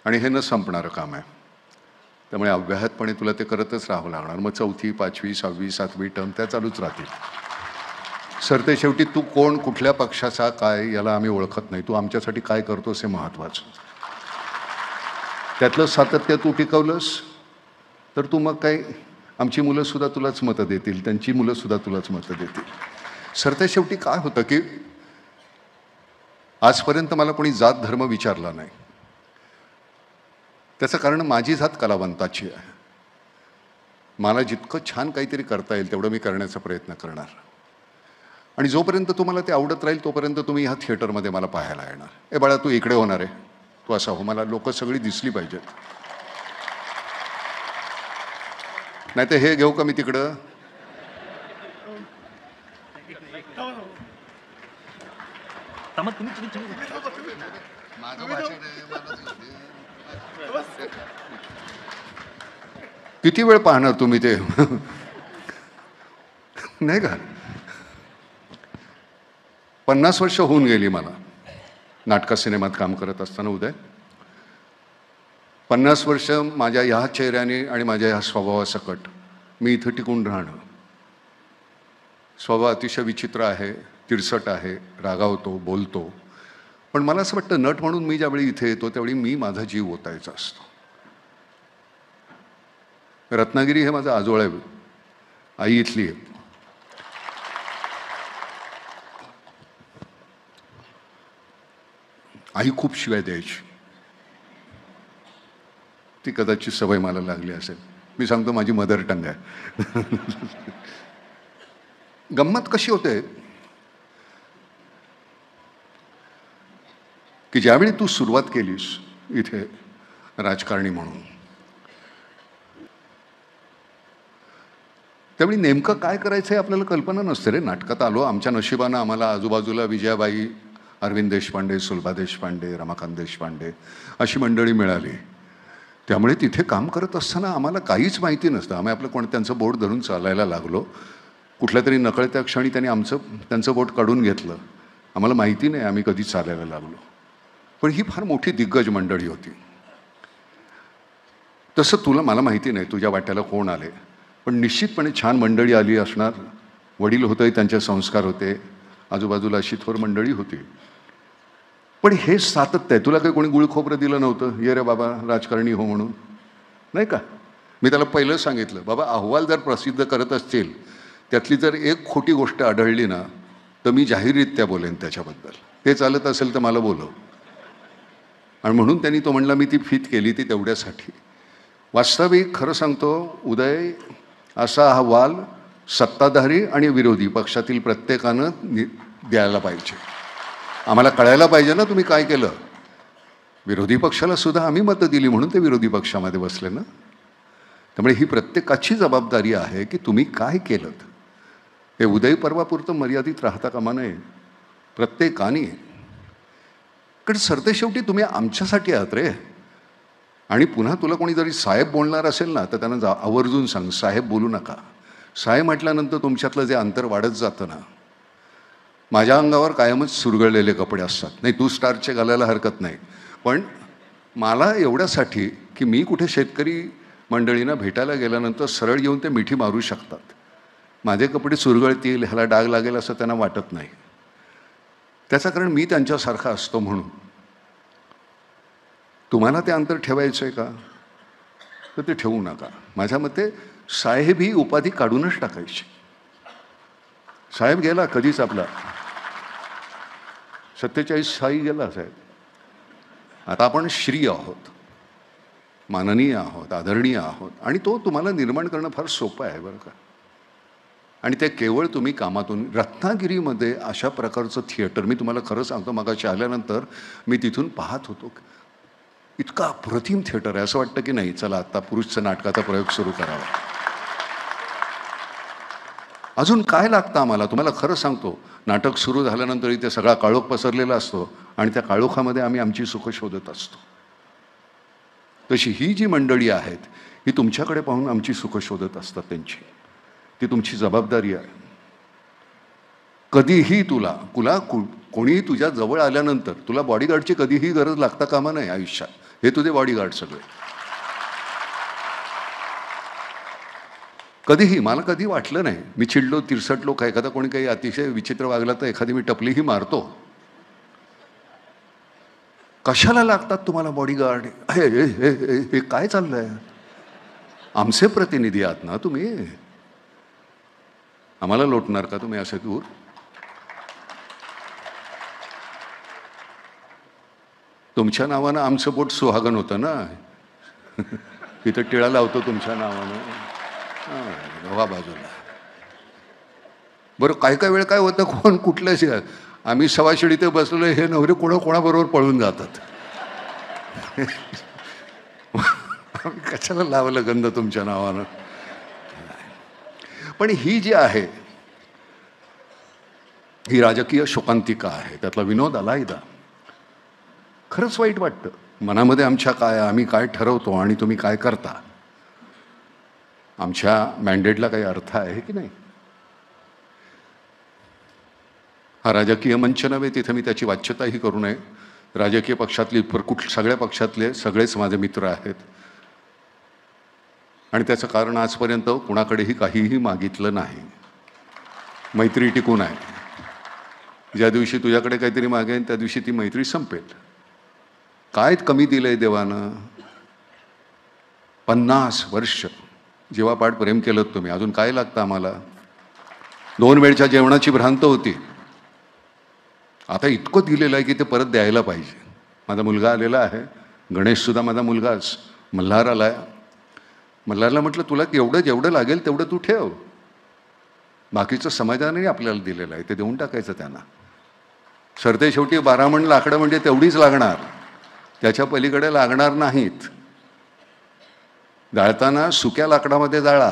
आणि हे न संपणारं काम आहे. त्यामुळे अव्याहतपणे तुला ते करतच राहावं लागणार. मग 4थी 5वी 6वी 7वी टर्म त्या चालूच राहतील. सरते शेवटी तू कोण, कुठल्या पक्षाचा, काय, याला आम्ही ओळखत नाही. तू आमच्यासाठी काय करतोस हे महत्त्वाचं. त्यातलं सातत्य तू टिकवलंस तर तू मग काय, आमची मुलंसुद्धा तुलाच मतं देतील, त्यांची मुलंसुद्धा तुलाच मतं देतील. सरते शेवटी काय होतं की आजपर्यंत मला कोणी जात धर्म विचारला नाही. त्याचं कारण माझी जात कलावंताची आहे. मला जितकं छान काहीतरी करता येईल तेवढं मी करण्याचा प्रयत्न करणार. आणि जोपर्यंत तुम्हाला ते आवडत राहील तोपर्यंत तुम्ही ह्या थिएटरमध्ये मला पाहायला येणार. ए बाळा, तू इकडे होणार आहे, तू असा हो, मला लोक सगळी दिसली पाहिजेत. नाही तर हे घेऊ का मी तिकडं? किती वेळ पाहणार तुम्ही ते? नाही का? 50 वर्ष होऊन गेली मला नाटका सिनेमात काम करत असताना. उदय, 50 वर्ष माझ्या ह्या चेहऱ्याने आणि माझ्या ह्या स्वभावासकट मी इथं टिकून राहणं. स्वभाव अतिशय विचित्र आहे, तिरसट आहे, रागावतो, बोलतो. पण मला असं वाटतं नट म्हणून मी ज्यावेळी इथे येतो त्यावेळी मी माझा जीव ओतायचा असतो. रत्नागिरी हे माझं आजोळ आहे, आई इथली आहे. आई खूप शिवाय द्यायची. ती कदाचित सवय मला लागली असेल. मी सांगतो माझी मदर टंग आहे. गंमत कशी होते की ज्यावेळी तू सुरुवात केलीस इथे राजकारणी म्हणून, त्यावेळी नेमकं काय करायचं हे आपल्याला कल्पना नसते रे. नाटकात आलो, आमच्या नशिबानं आम्हाला आजूबाजूला विजयाबाई, अरविंद देशपांडे, सुलभा देशपांडे, रमाकांत देशपांडे अशी मंडळी मिळाली. त्यामुळे तिथे काम करत असताना आम्हाला काहीच माहिती नसतं. आम्ही आपलं त्यांचं बोट धरून चालायला लागलो. कुठल्या तरी नकळत्या क्षणी त्यांनी त्यांचं बोट काढून घेतलं. आम्हाला माहिती नाही आम्ही कधी चालायला लागलो. पण ही फार मोठी दिग्गज मंडळी होती. तसं तुला मला माहिती नाही तुझ्या वाट्याला कोण आले, पण निश्चितपणे छान मंडळी आली असणार. वडील होते, त्यांचे संस्कार होते, आजूबाजूला अशी थोर मंडळी होती. पण हे सातत्य आहे. तुला काही कोणी गुळखोबरं दिलं नव्हतं, ये रे बाबा राजकारणी हो म्हणून, नाही का? मी त्याला पहिलं सांगितलं, बाबा अहवाल जर प्रसिद्ध करत असतील त्यातली जर एक खोटी गोष्ट आढळली ना तर मी जाहीररित्या बोलेन त्याच्याबद्दल. ते चालत असेल तर मला बोलव. आणि म्हणून त्यांनी तो म्हणला मी ती फीत केली ती तेवढ्यासाठी. वास्तविक खरं सांगतो उदय, असा अहवाल सत्ताधारी आणि विरोधी पक्षातील प्रत्येकानं द्यायला पाहिजे. आम्हाला कळायला पाहिजे ना तुम्ही काय केलं. विरोधी पक्षाला सुद्धा आम्ही मतं दिली म्हणून ते विरोधी पक्षामध्ये बसले ना. त्यामुळे ही प्रत्येकाची जबाबदारी आहे की तुम्ही काय केलं. हे उदय परवापुरतं मर्यादित राहता कामा नये प्रत्येकाने. कारण सरते शेवटी तुम्ही आमच्यासाठी आहात रे. आणि पुन्हा तुला कोणी जरी साहेब बोलणार असेल ना तर त्यांना आवर्जून सांग, साहेब बोलू नका. साहेब म्हटल्यानंतर तुमच्यातलं जे अंतर वाढत जातं ना. माझ्या अंगावर कायमच सुरगळलेले कपडे असतात. नाही, तू स्टारचे घालायला हरकत नाही, पण मला एवढ्यासाठी की मी कुठे शेतकरी मंडळींना भेटायला गेल्यानंतर सरळ येऊन ते मिठी मारू शकतात. माझे कपडे सुरगळतील, ह्याला डाग लागेल असं त्यांना वाटत नाही. त्याचं कारण मी त्यांच्यासारखा असतो म्हणून. तुम्हाला ते अंतर ठेवायचं आहे का तर ते ठेवू नका. माझ्या मते साहेब ही उपाधी काढूनच टाकायची. साहेब गेला कधीच आपला, 47 साली गेला साहेब. आता आपण श्री आहोत, माननीय आहोत, आदरणीय आहोत. आणि तो तुम्हाला निर्माण करणं फार सोपं आहे बरं का. आणि ते केवळ तुम्ही कामातून. रत्नागिरीमध्ये अशा प्रकारचं थिएटर मी तुम्हाला खरं सांगतो, मगाशी आल्यानंतर मी तिथून पाहत होतो, इतका अप्रतिम थिएटर आहे. असं वाटतं की नाही चला आता पुरुषचं नाटकाचा प्रयोग सुरू करावा. अजून काय लागतं आम्हाला तुम्हाला खरं सांगतो. नाटक सुरू झाल्यानंतर इथे सगळा काळोख पसरलेला असतो आणि त्या काळोखामध्ये आम्ही आमची सुख शोधत असतो. तशी ही जी मंडळी आहेत ही तुमच्याकडे पाहून आमची सुख शोधत असतात. त्यांची ती तुमची जबाबदारी आहे. कधीही कोणीही तुझ्या जवळ आल्यानंतर तुला बॉडीगार्डची कधीही गरज लागता कामा नाही आयुष्यात. हे तुझे बॉडीगार्ड सगळे. कधीही मला कधी वाटलं नाही, मी चिडलो, तिरसटलो, का एखादा कोणी काही अतिशय विचित्र वागला तर एखादी मी टपलीही मारतो. कशाला लागतात तुम्हाला बॉडीगार्ड? हे काय चाललंय? आमचे प्रतिनिधी आहात ना तुम्ही, आम्हाला लोटणार का तुम्ही असे दूर? तुमच्या नावानं आमचं पोट सुहागन होतं ना, इथं टिळा लावतो तुमच्या नावानं. वा बाजूला. बरं काय काय वेळ काय होतं, कोण कुठल्याशी आम्ही सवाशिडी ते बसलो, हे नवरे कोणाबरोबर पळून जातात. कशाला लावलं गंध तुमच्या नावानं? पण ही जी आहे ही राजकीय शोकांतिका आहे, त्यातला विनोद अलायदा. खरंच वाईट वाटतं मनामध्ये आमच्या, काय आम्ही काय ठरवतो आणि तुम्ही काय करता. आमच्या मॅन्डेटला काही अर्थ आहे की नाही? हा राजकीय मंच नव्हे, तिथे मी त्याची वाच्यताही करू नये. राजकीय पक्षातली सगळ्या पक्षातले सगळेच माझे मित्र आहेत आणि त्याचं कारण आजपर्यंत कुणाकडेही काहीही मागितलं नाही. मैत्री टिकून आहे. ज्या दिवशी तुझ्याकडे काहीतरी मागेन त्या दिवशी ती मैत्री संपेल. काय कमी दिलंय देवानं? 50 वर्ष जीवापाड प्रेम केलं तुम्ही, अजून काय लागतं आम्हाला? 2 वेळच्या जेवणाची भ्रांत होती, आता इतकं दिलेलं आहे की ते परत द्यायला पाहिजे. माझा मुलगा आलेला आहे, गणेशसुद्धा माझा मुलगाच. मल्हार आलाय. मल्हारला म्हटलं तुला जेवढं लागेल तेवढं तू ठेव, बाकीचं समाजाने आपल्याला दिलेलं आहे ते देऊन टाकायचं त्यांना. सरते शेवटी 12 मण लाकडं म्हणजे तेवढीच लागणार, त्याच्या पलीकडे लागणार नाहीत. जाळताना सुक्या लाकडामध्ये जाळा,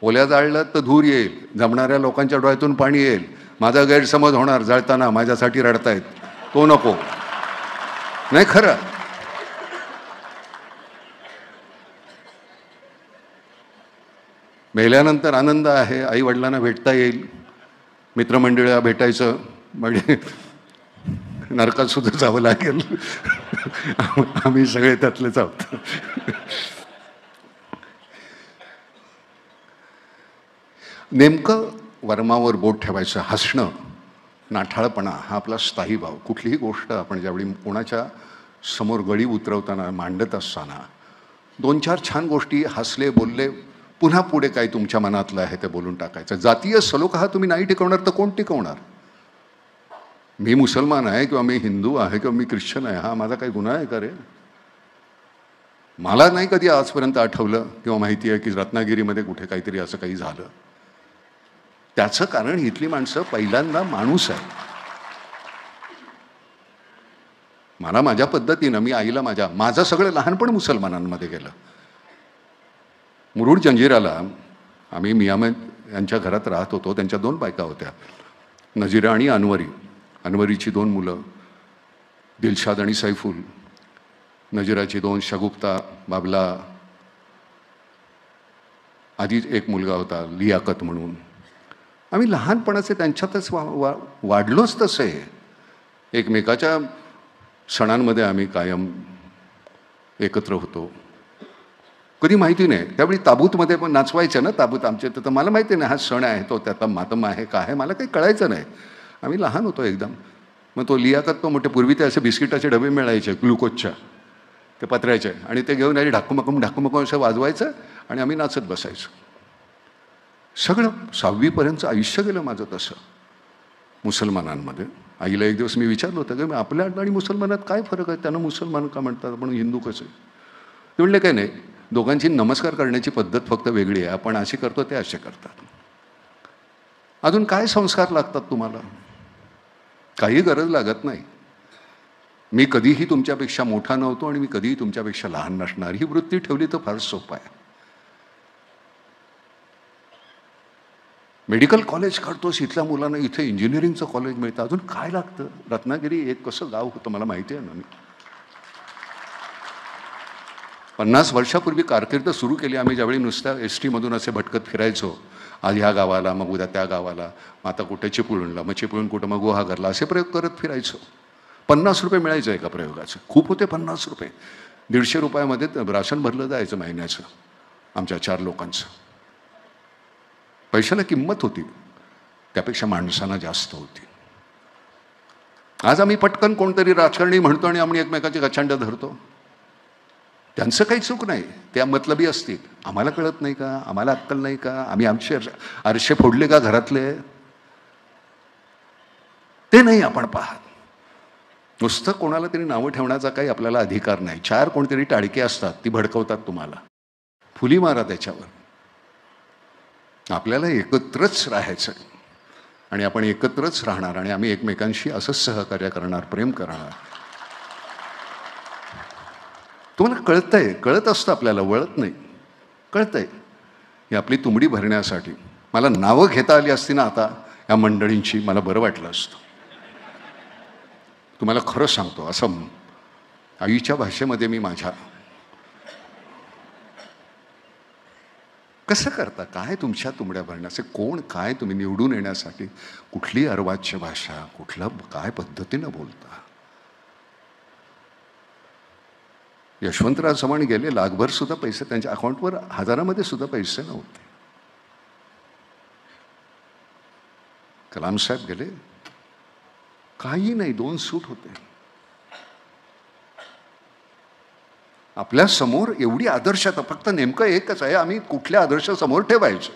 ओल्या जाळलं तर धूर येईल, जमणाऱ्या लोकांच्या डोळ्यातून पाणी येईल, माझा गैरसमज होणार, जाळताना माझ्यासाठी रडतायत, तो नको. नाही खरं. मेल्यानंतर आनंद आहे, आई वडिलांना भेटता येईल, मित्रमंडळीला भेटायचं, म्हणजे नरकात सुद्धा जावं लागेल. आम्ही सगळे त्यातलेच आहोत. नेमकं वर्मावर बोट ठेवायचं, हसणं, नाठाळपणा हा आपला स्थायी भाव. कुठलीही गोष्ट आपण ज्यावेळी कोणाच्या समोर गळी उतरवताना, मांडत असताना 2-4 छान गोष्टी हसले, बोलले, पुन्हा पुढे काय तुमच्या मनातलं आहे ते बोलून टाकायचं. जातीय सलोखा हा तुम्ही नाही टिकवणार तर कोण टिकवणार? मी मुसलमान आहे किंवा मी हिंदू आहे किंवा मी ख्रिश्चन आहे, हा माझा काही गुन्हा आहे का रे? मला नाही कधी आजपर्यंत आठवलं किंवा माहिती आहे की रत्नागिरीमध्ये कुठे काहीतरी असं काही झालं. त्याचं कारण इथली माणसं पहिल्यांदा माणूस आहे. मला माझ्या पद्धतीनं, मी आईला माझं सगळं लहानपण मुसलमानांमध्ये गेलं. मुरुड जंजिराला आम्ही मियामद यांच्या घरात राहत होतो. त्यांच्या 2 बायका होत्या, नजीरा आणि अनवरी. अनवरीची 2 मुलं, दिलशाद आणि सैफुल. नजीराची 2, शगुफ्ता, बाबला. आधी एक मुलगा होता लियाकत म्हणून. आम्ही लहानपणाचे त्यांच्यातच वाढलोच तसे. एकमेकाच्या सणांमध्ये आम्ही कायम एकत्र होतो. कधी माहिती नाही, त्यावेळी ताबूतमध्ये पण नाचवायचं ना, ताबूत आमच्या. तर मला माहिती नाही हा सण आहे, तो त्याचा मातम आहे का आहे, मला काही कळायचं नाही. आम्ही लहान होतो एकदम. मग तो लियाकत, तो मोठे पूर्वी ते असे बिस्किटाचे डबे मिळायचे ग्लुकोजच्या, ते पत्र्याचे, आणि ते घेऊन आधी ढाकूमकूम असं वाजवायचं आणि आम्ही नाचत बसायचो. सगळं 6वीपर्यंतचं आयुष्य गेलं माझं तसं मुसलमानांमध्ये. आईला एक दिवस मी विचारलं होतं की आपल्या आणि मुसलमानात काय फरक आहे, त्यांना मुसलमान का म्हणतात, आपण हिंदू कसे? ते म्हणले काय नाही, दोघांची नमस्कार करण्याची पद्धत फक्त वेगळी आहे, आपण अशी करतो ते असे करतात. अजून काय संस्कार लागतात तुम्हाला? काही गरज लागत नाही. मी कधीही तुमच्यापेक्षा मोठा नव्हतो आणि मी कधीही तुमच्यापेक्षा लहान नसणार, ही वृत्ती ठेवली तर फार सोपं आहे. मेडिकल कॉलेज काढतोस इथल्या मुलांना, इथे इंजिनिअरिंगचं कॉलेज मिळतं, अजून काय लागतं? रत्नागिरी एक कसं गाव होतं मला माहिती आहे ना. मी 50 वर्षापूर्वी कारकीर्द सुरू केली आम्ही, ज्यावेळी नुसत्या ST मधून असे भटकत फिरायचो. आज ह्या गावाला, मग उद्या त्या गावाला, मग आता कुठे चिपळूणला, मग चिपळूण कुठं, मग गुहागरला, असे प्रयोग करत फिरायचो. 50 रुपये मिळायचं एका प्रयोगाचं. खूप होते 50 रुपये. ₹150 राशन भरलं जायचं महिन्याचं आमच्या 4 लोकांचं. पैशाला किंमत होती, त्यापेक्षा माणसांना जास्त होती. आज आम्ही पटकन कोणतरी राजकारणी म्हणतो आणि आम्ही एकमेकाची गचांड धरतो. त्यांचं काही चूक नाही, त्या मतलबी असतील. आम्हाला कळत नाही का? आम्हाला अक्कल नाही का? आम्ही आमचे आरशे फोडले का घरातले? ते नाही आपण पाहत. नुसतं कोणाला तरी नावं ठेवण्याचा काही आपल्याला अधिकार नाही. 4 कोणतरी टाळके असतात, ती भडकवतात तुम्हाला. फुली मारा त्याच्यावर. आपल्याला एकत्रच राहायचं आणि आपण एकत्रच राहणार आणि आम्ही एकमेकांशी असंच सहकार्य करणार, प्रेम करणार. तुम्हाला कळतंय, कळत असतं आपल्याला, वळत नाही. कळतंय ही आपली तुंबडी भरण्यासाठी. मला नावं घेता आली असती ना आता या मंडळींची, मला बरं वाटलं असतं. तुम्हाला खरं सांगतो, असं आईच्या भाषेमध्ये मी माझ्या कसं करता? काय तुमच्या तुंबड्या भरण्याचे कोण? काय तुम्ही निवडून येण्यासाठी कुठली अर्वाच्य भाषा, कुठलं काय पद्धतीनं बोलता? यशवंतराव चव्हाण गेले, लाखभर सुद्धा पैसे त्यांच्या अकाउंटवर, हजारामध्ये सुद्धा पैसे नव्हते. कलाम साहेब गेले, काही नाही, 2 सूट होते. आपल्या समोर एवढी आदर्शता, फक्त नेमकं एकच आहे, आम्ही कुठल्या आदर्श समोर ठेवायचे.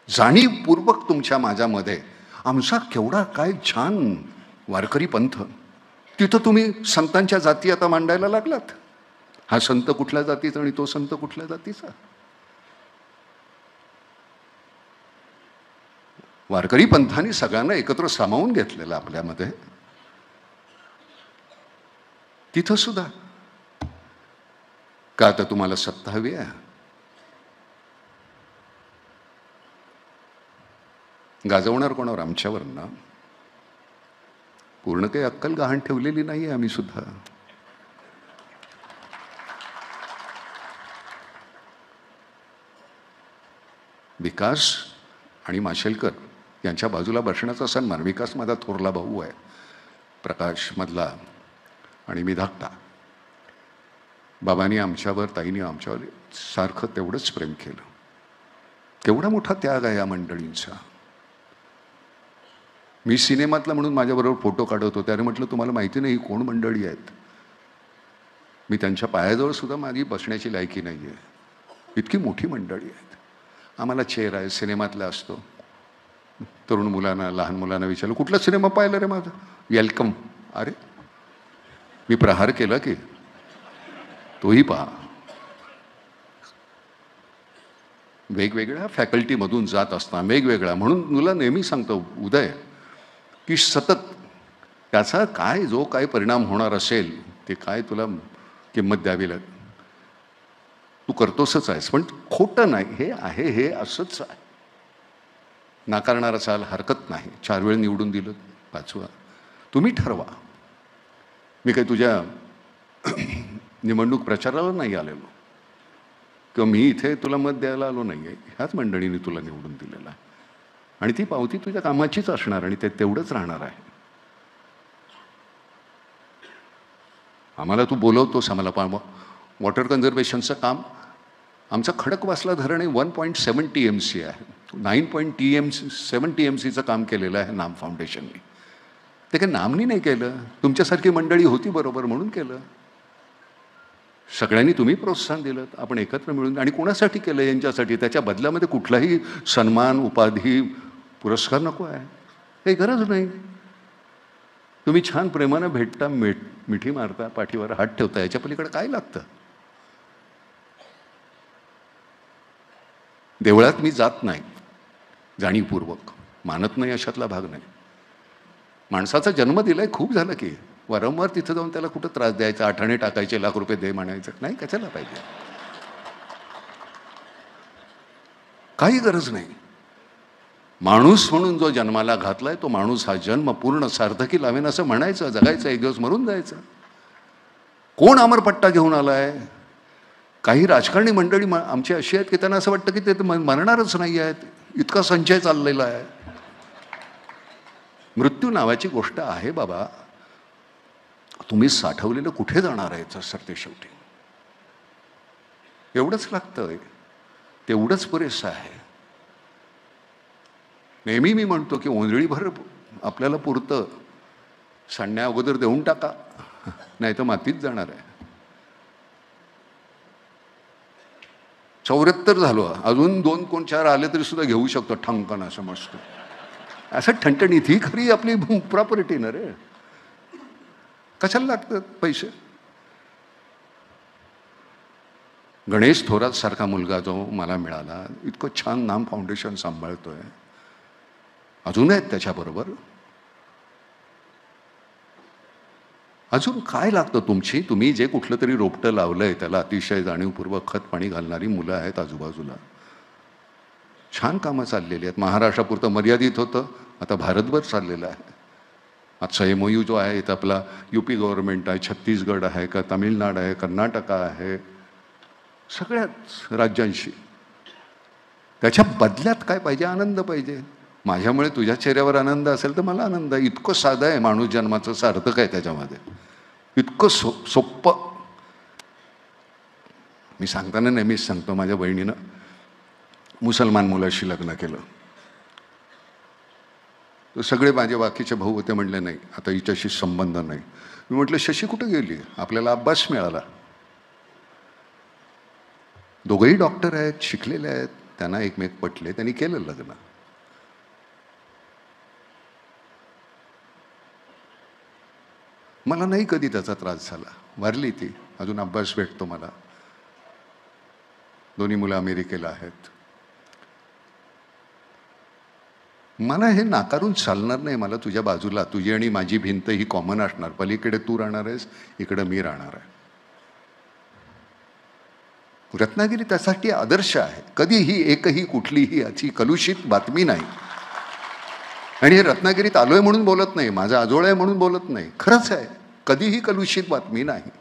जाणीवपूर्वक तुमच्या माझ्यामध्ये आमचा केवढा काय छान वारकरी पंथ. तिथं तुम्ही संतांच्या जाती आता मांडायला लागलात. हा संत कुठल्या जातीचा आणि तो संत कुठल्या जातीचा. वारकरी पंथांनी सगळ्यांना एकत्र सामावून घेतलेलं आपल्यामध्ये. तिथं सुद्धा का आता तुम्हाला सत्ता हवी आहे? गाजवणार कोणावर? आमच्यावर ना. पूर्ण काही अक्कल गहाण ठेवलेली नाही आम्ही सुद्धा. विकास आणि माशेलकर यांच्या बाजूला बसण्याचा सन्मान. विकास माझा थोरला भाऊ आहे, प्रकाश मधला, आणि मी धाकटा. बाबांनी आमच्यावर, ताईने आमच्यावर सारखं तेवढंच प्रेम केलं. केवढा मोठा त्याग आहे या मंडळींचा. मी सिनेमातला म्हणून माझ्याबरोबर फोटो काढत होते. अरे म्हटलं, तुम्हाला माहिती नाही कोण मंडळी आहेत. मी त्यांच्या पायाजवळ सुद्धा माझी बसण्याची लायकी नाही आहे. इतकी मोठी मंडळी आहेत. आम्हाला चेअर आहे, सिनेमातला असतो. तरुण मुलांना, लहान मुलांना विचारलं, कुठला सिनेमा पाहिला रे माझा? वेलकम. अरे मी प्रहार केला की तोही पहा. वेगवेगळ्या फॅकल्टीमधून जात असताना वेगवेगळा. म्हणून तुला नेहमी सांगतो उदय, की सतत त्याचा काय जो काय परिणाम होणार असेल ते काय तुला किंमत द्यावी लागेल. तू करतोसच आहेस, पण खोटं नाही, हे आहे, हे असंच आहे. नाकारणारा चाल हरकत नाही. 4 वेळ निवडून दिलं, 5वा तुम्ही ठरवा. मी काही तुझ्या निवडणूक प्रचाराला नाही आलेलो किंवा मी इथे तुला मत द्यायला आलो नाही आहे. ह्याच मंडळीने तुला निवडून दिलेला आहे आणि ती पावती तुझ्या कामाचीच असणार आणि ते तेवढंच राहणार आहे. आम्हाला तू बोलवतोस, आम्हाला वॉटर कन्झर्वेशनचं काम. आमचं खडकवासला धरण आहे 1.7 TMC आहे. 9.7 TMCचं काम केलेलं आहे नाम फाउंडेशनने. ते काही नामनी नाही केलं, तुमच्यासारखी मंडळी होती बरोबर म्हणून केलं. सगळ्यांनी तुम्ही प्रोत्साहन दिलं, आपण एकत्र मिळून. आणि कोणासाठी केलं? यांच्यासाठी. त्याच्या बदल्यामध्ये कुठलाही सन्मान, उपाधी, पुरस्कार नको आहे, काही गरज नाही. तुम्ही छान प्रेमानं भेटता, मिठी मारता, पाठीवर हात ठेवता, याच्या पलीकडे काय लागतं? देवळात मी जात नाही जाणीवपूर्वक, मानत नाही अशातला भाग नाही. माणसाचा जन्म दिलाय, खूप झालं की. वारंवार तिथं जाऊन त्याला कुठं त्रास द्यायचा, आठाणे टाकायचे, लाख रुपये दे म्हणायचं नाही, कशाला पाहिजे? काही गरज नाही. माणूस म्हणून जो जन्माला घातलाय तो माणूस हा जन्म पूर्ण सार्थकी लावेन असं म्हणायचं, जगायचं, एक दिवस मरून जायचं. कोण अमरपट्टा घेऊन आलाय? काही राजकारणी मंडळी आमची अशी आहेत की त्यांना असं वाटतं की ते मरणारच नाही आहेत, इतका संचय चाललेला आहे. मृत्यू नावाची गोष्ट आहे बाबा. तुम्ही साठवलेलं कुठे जाणार आहे सर ते शेवटी. एवढंच लागतंय, तेवढंच पुरेसं आहे. नेहमी मी म्हणतो की ओंजळीभर आपल्याला पुरतं, सांडण्या अगोदर देऊन टाका, नाही तर मातीत जाणार आहे. 74 झालो, अजून 2 कोण 4 आले तरी सुद्धा घेऊ शकतो ठणकन असं मस्त असं ठणठणीत. ही खरी आपली प्रॉपर्टी ना रे. कशाला लागतात पैसे. गणेश थोरात सारखा मुलगा जो मला मिळाला, इतकं छान नाम फाउंडेशन सांभाळतोय, अजून आहेत त्याच्याबरोबर. अजून काय लागतं तुमची. तुम्ही जे कुठलं तरी रोपटं लावलंय त्याला अतिशय जाणीवपूर्वक खत पाणी घालणारी मुलं आहेत आजूबाजूला. छान कामं चाललेली आहेत. महाराष्ट्रापुरतं मर्यादित होतं, आता भारतभर चाललेलं आहे. आजचा MOU जो आहे इथं आपला UP गव्हर्नमेंट आहे, छत्तीसगड आहे का तामिळनाड आहे, कर्नाटका आहे, सगळ्याच राज्यांशी. त्याच्या बदल्यात काय पाहिजे. आनंद पाहिजे. माझ्यामुळे तुझ्या चेहऱ्यावर आनंद असेल तर मला आनंद आहे. इतकं साधं आहे माणूस जन्माचं सार्थक आहे त्याच्यामध्ये. इतकं सोप्पं. मी सांगताना नेहमीच सांगतो, माझ्या बहिणीनं मुसलमान मुलाशी लग्न केलं. तर सगळे माझे बाकीचे भाऊ होते, म्हणले नाही आता हिच्याशी संबंध नाही. मी म्हटलं शशी कुठं गेली. आपल्याला अब्बास मिळाला. दोघंही डॉक्टर आहेत, शिकलेले आहेत, त्यांना एकमेक पटले, त्यांनी केलं लग्न. मला नाही कधी त्याचा त्रास झाला. वारली ती, अजून अब्बास भेटतो मला. दोन्ही मुलं अमेरिकेला आहेत. मला हे नाकारून चालणार नाही. मला तुझ्या बाजूला, तुझी आणि माझी भिंत ही कॉमन असणार. पलीकडे तू राहणार आहेस, इकडे मी राहणार आहे. रत्नागिरी त्यासाठी आदर्श आहे. कधीही एकही कुठलीही याची कलुषित बातमी नाही. आणि हे रत्नागिरीत आलोय म्हणून बोलत नाही, माझा आजोळ आहे म्हणून बोलत नाही, खरंच आहे. कधीही कलुषित बातमी नाही.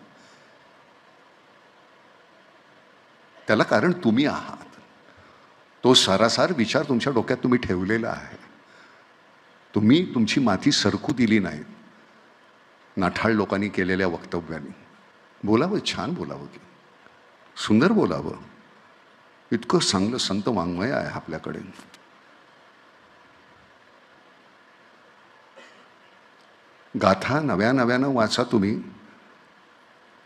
त्याला कारण तुम्ही आहात. तो सारासार विचार तुमच्या डोक्यात तुम्ही ठेवलेला आहे. तुम्ही तुमची माती सरकू दिली नाही नाठाळ लोकांनी केलेल्या वक्तव्याने. बोलावं, छान बोलावं, की सुंदर बोलावं. इतकं चांगलं संत वाङ्मय आहे आपल्याकडे. गाथा नव्यानं वाचा तुम्ही.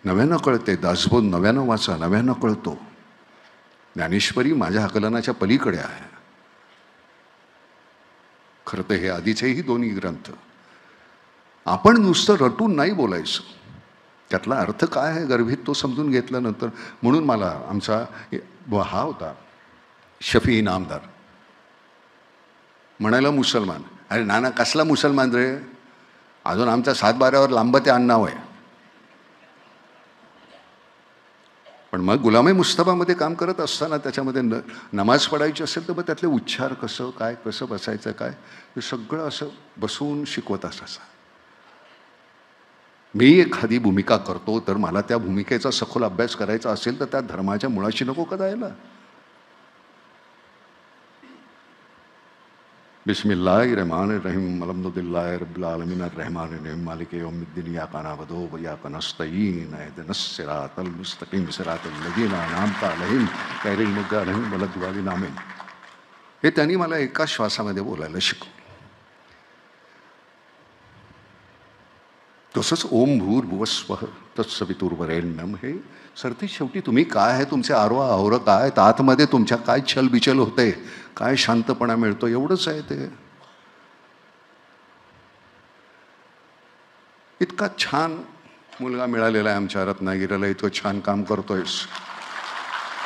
नव्यानं कळते. दासबोध नव्यानं वाचा, नव्यानं कळतो. ज्ञानेश्वरी माझ्या आकलनाच्या पलीकडे आहे. खरं तर हे आधीचेही दोन्ही ग्रंथ आपण नुसतं रटून नाही बोलायचं. त्यातला अर्थ काय आहे गर्भित तो समजून घेतल्यानंतर. म्हणून मला आमचा हा होता शफी इनामदार, म्हणायला मुसलमान. अरे नाना कसला मुसलमान रे, अजून आमच्या 7-12वर लांब ते आडनाव आहे. पण मग गुलाम मुस्तफामध्ये काम करत असताना त्याच्यामध्ये नमाज पडायची असेल तर मग त्यातले उच्चार कसं काय, कसं बसायचं काय, हे सगळं असं बसवून शिकवत असायचं. मी एखादी भूमिका करतो तर मला त्या भूमिकेचा सखोल अभ्यास करायचा असेल तर त्या धर्माच्या मुळाशी नको का जायला. बिस्मिल्लाहिर्रहमानिर्रहीम अल्हम्दुलिल्लाहि रब्बिल आलमीन अर्रहमानिर्रहीम मालिक यौमिद्दीन इय्याका नअबुदु व इय्याका नस्तईन इहदिनस सिरातल मुस्तकीम सिरातल लज़ीना अनअमता अलैहिम गैरिल मग़्दूबि अलैहिम वलद्दालिन आमीन. हे त्यांनी मला एका श्वासामध्ये बोलायला शिकवलं. तसंच ओम भूर्भुवस्वः तत्सवितुर्वरेण्यम. हे सरते शेवटी तुम्ही काय आहे, तुमचे आरोह आवरं काय, आतमध्ये तुमच्या काय छलबिचल होते, काय शांतपणा मिळतो, एवढंच आहे ते. इतका छान मुलगा मिळालेला आहे आमच्या रत्नागिरीला. इतकं छान काम करतोयस.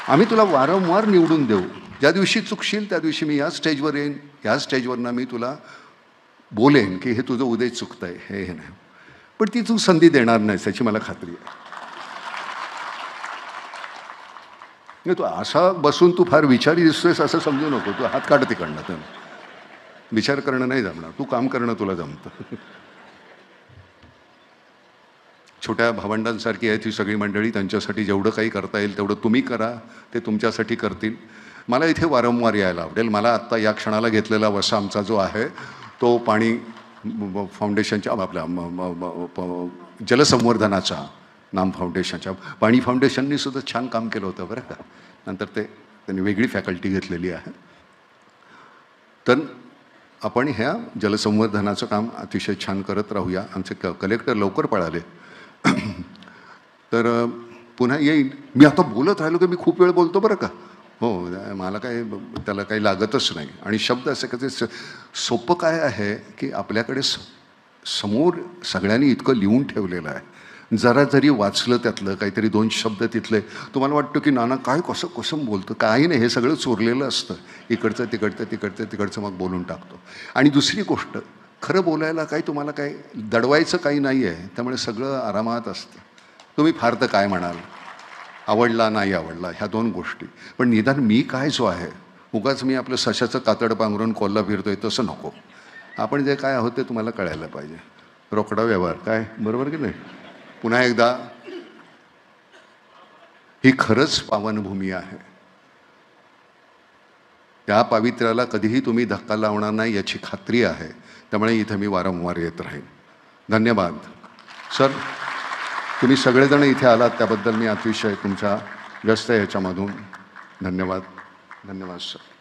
आम्ही तुला वारंवार निवडून देऊ. ज्या दिवशी चुकशील त्या दिवशी मी या स्टेजवर येईन. या स्टेजवरनं मी तुला बोलेन की हे तुझं उद्या चुकतंय, हे नाही. पण ती तू संधी देणार नाहीस याची मला खात्री आहे. तू असा बसून तू फार विचारी दिसतोयस असं समजू नको. तू हात काढ तिकडनं. तर विचार करणं नाही जमणार, तू काम करणं तुला जमतं. छोट्या भावंडांसारखी आहे ती सगळी मंडळी. त्यांच्यासाठी जेवढं काही करता येईल तेवढं तुम्ही करा, ते तुमच्यासाठी करतील. मला इथे वारंवार यायला आवडेल. मला आत्ता या क्षणाला घेतलेला वसा आमचा जो आहे तो पाणी फाउंडेशनच्या आपल्या जलसंवर्धनाच्या नाम फाउंडेशनच्या पाणी फाउंडेशननी सुद्धा छान काम केलं होतं बरं का. नंतर त्यांनी वेगळी फॅकल्टी घेतलेली आहे. तर आपण ह्या जलसंवर्धनाचं काम अतिशय छान करत राहूया. आमचे कलेक्टर लवकर पळाले. तर पुन्हा येईल. मी आता बोलत राहिलो की मी खूप वेळ बोलतो बरं का. हो, मला काय त्याला काही लागतच नाही. आणि शब्द असे का ते सोपं काय आहे की आपल्याकडे समोर सगळ्यांनी इतकं लिहून ठेवलेलं आहे. जरा जरी वाचलं त्यातलं काहीतरी 2 शब्द तिथले, तुम्हाला वाटतं की नाना काय कसं कसं बोलतं. काही नाही, हे सगळं चोरलेलं असतं. इकडचं तिकडचं तिकडचं तिकडचं मग बोलून टाकतो. आणि दुसरी गोष्ट, खरं बोलायला काही तुम्हाला काही दडवायचं काही नाही आहे. त्यामुळे सगळं आरामात असतं. तुम्ही फार तर काय म्हणाल, आवडला नाही आवडला ह्या 2 गोष्टी. पण निदान मी काय जो आहे, उगाच मी आपलं सशाचं कातड पांघरून कोल्हा फिरतोय तसं नको. आपण जे काय आहोत ते तुम्हाला कळायला पाहिजे. रोकडा व्यवहार काय, बरोबर की नाही. पुन्हा एकदा, ही खरंच पावनभूमी आहे. त्या पावित्र्याला कधीही तुम्ही धक्का लावणार नाही याची खात्री आहे. त्यामुळे इथं मी वारंवार येत राहीन. धन्यवाद सर. तुम्ही सगळेजण इथे आलात त्याबद्दल मी अतिशय तुमच्या व्यस्त ह्याच्यामधून धन्यवाद. धन्यवाद सर.